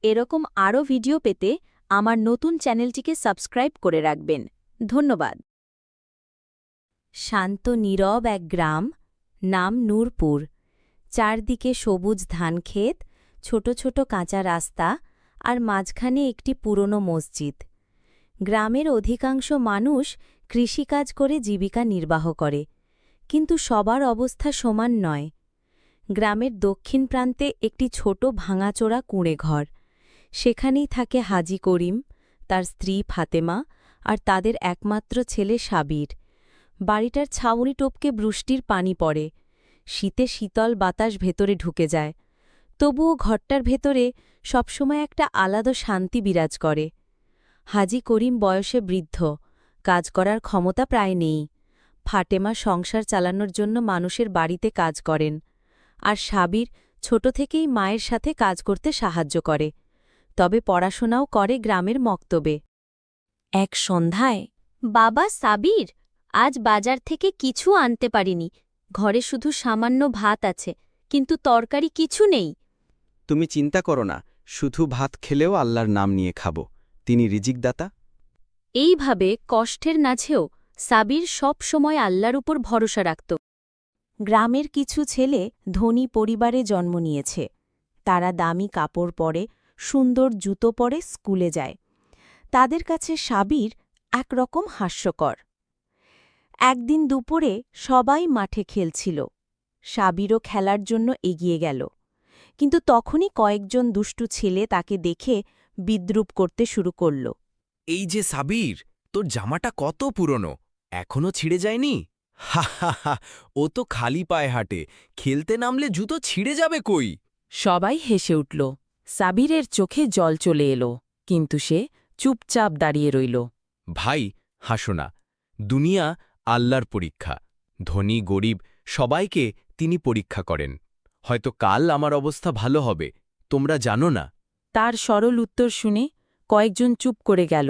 এরকম আরও ভিডিও পেতে আমার নতুন চ্যানেলটিকে সাবস্ক্রাইব করে রাখবেন। ধন্যবাদ। শান্ত নীরব এক গ্রাম, নাম নূরপুর। চারদিকে সবুজ ধানক্ষেত, ছোট ছোট কাঁচা রাস্তা আর মাঝখানে একটি পুরনো মসজিদ। গ্রামের অধিকাংশ মানুষ কৃষিকাজ করে জীবিকা নির্বাহ করে, কিন্তু সবার অবস্থা সমান নয়। গ্রামের দক্ষিণ প্রান্তে একটি ছোট ভাঙাচোরা কুঁড়ে ঘর। সেখানেই থাকে হাজি করিম, তার স্ত্রী ফাতেমা আর তাদের একমাত্র ছেলে সাবির। বাড়িটার ছাউনি টপকে বৃষ্টির পানি পড়ে, শীতে শীতল বাতাস ভেতরে ঢুকে যায়। তবুও ঘরটার ভেতরে সবসময় একটা আলাদা শান্তি বিরাজ করে। হাজি করিম বয়সে বৃদ্ধ, কাজ করার ক্ষমতা প্রায় নেই। ফাতেমা সংসার চালানোর জন্য মানুষের বাড়িতে কাজ করেন, আর সাবির ছোট থেকেই মায়ের সাথে কাজ করতে সাহায্য করে, তবে পড়াশোনাও করে গ্রামের মক্তবে। এক সন্ধ্যায়, বাবা সাবির, আজ বাজার থেকে কিছু আনতে পারিনি। ঘরে শুধু সামান্য ভাত আছে, কিন্তু তরকারি কিছু নেই। তুমি চিন্তা করো না, শুধু ভাত খেলেও আল্লাহর নাম নিয়ে খাব, তিনি রিজিকদাতা। এইভাবে কষ্টের মাঝেও সাবির সব সময় আল্লাহর উপর ভরসা রাখত। গ্রামের কিছু ছেলে ধনী পরিবারে জন্ম নিয়েছে। তারা দামি কাপড় পরে, সুন্দর জুতো পরে স্কুলে যায়। তাদের কাছে সাবির একরকম হাস্যকর। একদিন দুপুরে সবাই মাঠে খেলছিল। সাবিরও খেলার জন্য এগিয়ে গেল, কিন্তু তখনই কয়েকজন দুষ্টু ছেলে তাকে দেখে বিদ্রূপ করতে শুরু করল। এই যে সাবির, তোর জামাটা কত পুরনো, এখনো ছিঁড়ে যায়নি? হা হা হা, ও তো খালি পায়ে হাঁটে, খেলতে নামলে জুতো ছিঁড়ে যাবে কই? সবাই হেসে উঠল। সাবিরের চোখে জল চলে এলো, কিন্তু সে চুপচাপ দাঁড়িয়ে রইল। ভাই, হাসো না। দুনিয়া আল্লাহর পরীক্ষা। ধনী গরিব সবাইকে তিনি পরীক্ষা করেন। হয়তো কাল আমার অবস্থা ভালো হবে, তোমরা জানো না। তার সরল উত্তর শুনে কয়েকজন চুপ করে গেল,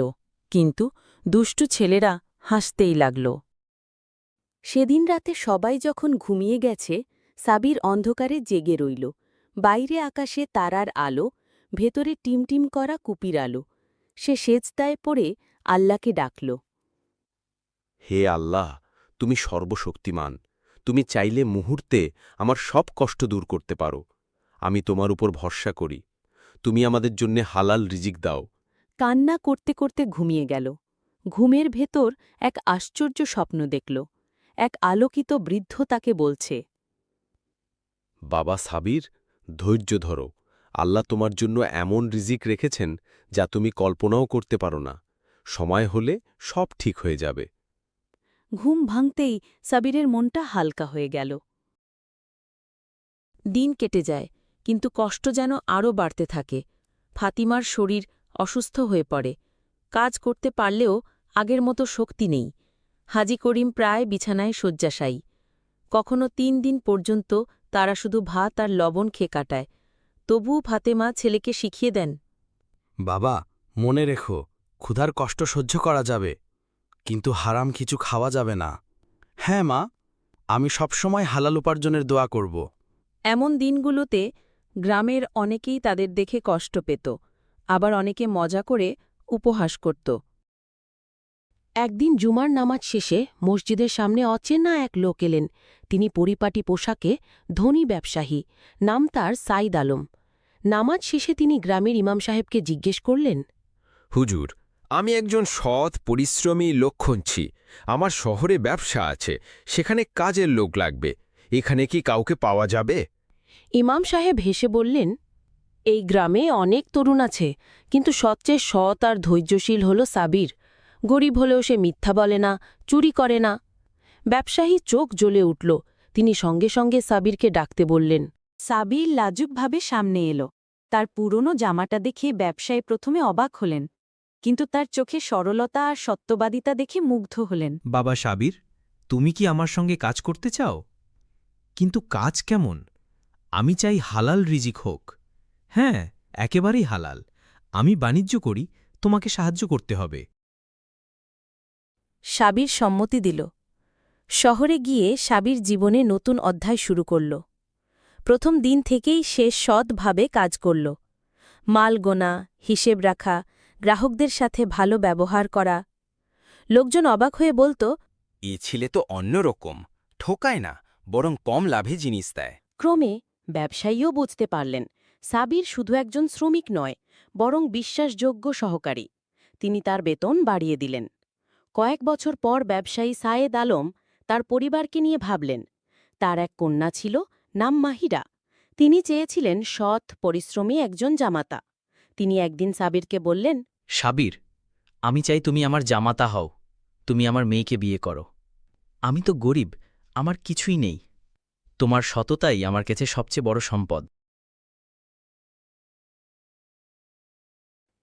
কিন্তু দুষ্টু ছেলেরা হাসতেই লাগল। সেদিন রাতে সবাই যখন ঘুমিয়ে গেছে, সাবির অন্ধকারে জেগে রইল। বাইরে আকাশে তারার আলো, ভেতরে টিমটিম করা কুপির আলো। সে সেজদায় পড়ে আল্লাহকে ডাকল। হে আল্লাহ, তুমি সর্বশক্তিমান, তুমি চাইলে মুহূর্তে আমার সব কষ্ট দূর করতে পারো। আমি তোমার উপর ভরসা করি, তুমি আমাদের জন্য হালাল রিজিক দাও। কান্না করতে করতে ঘুমিয়ে গেল। ঘুমের ভেতর এক আশ্চর্য স্বপ্ন দেখল। এক আলোকিত বৃদ্ধ তাকে বলছে, বাবা সাবির, ধৈর্য ধরো, আল্লাহ তোমার জন্য এমন রিজিক রেখেছেন যা তুমি কল্পনাও করতে পারো না। সময় হলে সব ঠিক হয়ে যাবে। ঘুম ভাঙতেই সাবিরের মনটা হালকা হয়ে গেল। দিন কেটে যায়, কিন্তু কষ্ট যেন আরও বাড়তে থাকে। ফাতিমার শরীর অসুস্থ হয়ে পড়ে। কাজ করতে পারলেও আগের মতো শক্তি নেই। হাজি করিম প্রায় বিছানায় শয্যাশায়ী। কখনো ৩ দিন পর্যন্ত তারা শুধু ভাত আর লবণ খেয়ে কাটায়। তবুও ফাতেমা ছেলেকে শিখিয়ে দেন, বাবা, মনে রেখো, ক্ষুধার কষ্ট সহ্য করা যাবে, কিন্তু হারাম কিছু খাওয়া যাবে না। হ্যাঁ মা, আমি সবসময় হালাল উপার্জনের দোয়া করব। এমন দিনগুলোতে গ্রামের অনেকেই তাদের দেখে কষ্ট পেত, আবার অনেকে মজা করে উপহাস করত। একদিন জুমার নামাজ শেষে মসজিদের সামনে অচেনা এক লোক এলেন। তিনি পরিপাটি পোশাকে, ধনী ব্যবসায়ী, নাম তার সাইদ আলম। নামাজ শেষে তিনি গ্রামের ইমাম সাহেবকে জিজ্ঞেস করলেন, হুজুর, আমি একজন সৎ পরিশ্রমী লোক খুঁজছি। আমার শহরে ব্যবসা আছে, সেখানে কাজের লোক লাগবে। এখানে কি কাউকে পাওয়া যাবে? ইমাম সাহেব হেসে বললেন, এই গ্রামে অনেক তরুণ আছে, কিন্তু সবচেয়ে সৎ আর ধৈর্যশীল হল সাবির। গরিব হলেও সে মিথ্যা বলে না, চুরি করে না। ব্যবসায়ী চোখ জ্বলে উঠল। তিনি সঙ্গে সঙ্গে সাবিরকে ডাকতে বললেন। সাবির লাজুকভাবে সামনে এলো। তার পুরনো জামাটা দেখে ব্যবসায়ী প্রথমে অবাক হলেন, কিন্তু তার চোখে সরলতা আর সত্যবাদিতা দেখে মুগ্ধ হলেন। বাবা সাবির, তুমি কি আমার সঙ্গে কাজ করতে চাও? কিন্তু কাজ কেমন? আমি চাই হালাল রিজিক হোক। হ্যাঁ, একেবারেই হালাল। আমি বাণিজ্য করি, তোমাকে সাহায্য করতে হবে। সাবির সম্মতি দিল। শহরে গিয়ে সাবির জীবনে নতুন অধ্যায় শুরু করল। প্রথম দিন থেকেই সে সৎভাবে কাজ করল। মাল গোনা, হিসেব রাখা, গ্রাহকদের সাথে ভালো ব্যবহার করা। লোকজন অবাক হয়ে বলতো, এ ছেলে তো অন্যরকম, ঠকায় না, বরং কম লাভে জিনিস দেয়। ক্রমে ব্যবসায়ীও বুঝতে পারলেন সাবির শুধু একজন শ্রমিক নয়, বরং বিশ্বাসযোগ্য সহকারী। তিনি তার বেতন বাড়িয়ে দিলেন। কয়েক বছর পর ব্যবসায়ী সায়েদ আলম তার পরিবারকে নিয়ে ভাবলেন। তার এক কন্যা ছিল, নাম মাহিরা। তিনি চেয়েছিলেন সৎ, পরিশ্রমী একজন জামাতা। তিনি একদিন সাবিরকে বললেন, সাবির, আমি চাই তুমি আমার জামাতা হও। তুমি আমার মেয়েকে বিয়ে করো। আমি তো গরিব, আমার কিছুই নেই। তোমার সততাই আমার কাছে সবচেয়ে বড় সম্পদ।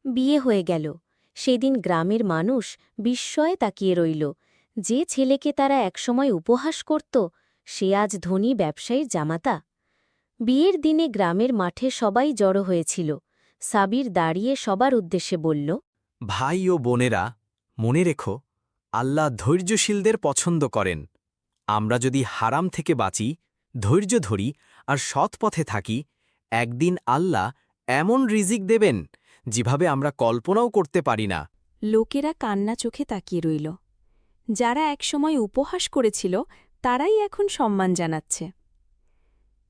বিয়ে হয়ে গেল। সেদিন গ্রামের মানুষ বিস্ময়ে তাকিয়ে রইল। যে ছেলেকে তারা একসময় উপহাস করত, সে আজ ধনী ব্যবসায়ীর জামাতা। বিয়ের দিনে গ্রামের মাঠে সবাই জড়ো হয়েছিল। সাবির দাঁড়িয়ে সবার উদ্দেশ্যে বলল, ভাই ও বোনেরা, মনে রেখো, আল্লাহ ধৈর্যশীলদের পছন্দ করেন। আমরা যদি হারাম থেকে বাঁচি, ধৈর্য ধরি আর সৎ পথে থাকি, একদিন আল্লাহ এমন রিজিক দেবেন যেভাবে আমরা কল্পনাও করতে পারি না। লোকেরা কান্না চোখে তাকিয়ে রইল। যারা একসময় উপহাস করেছিল তারাই এখন সম্মান জানাচ্ছে।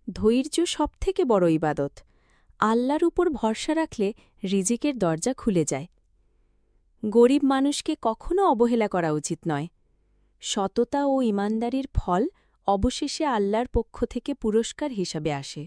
ধৈর্য সবথেকে বড় ইবাদত। আল্লাহর উপর ভরসা রাখলে রিজিকের দরজা খুলে যায়। গরিব মানুষকে কখনো অবহেলা করা উচিত নয়। সততা ও ইমানদারির ফল অবশেষে আল্লাহর পক্ষ থেকে পুরস্কার হিসাবে আসে।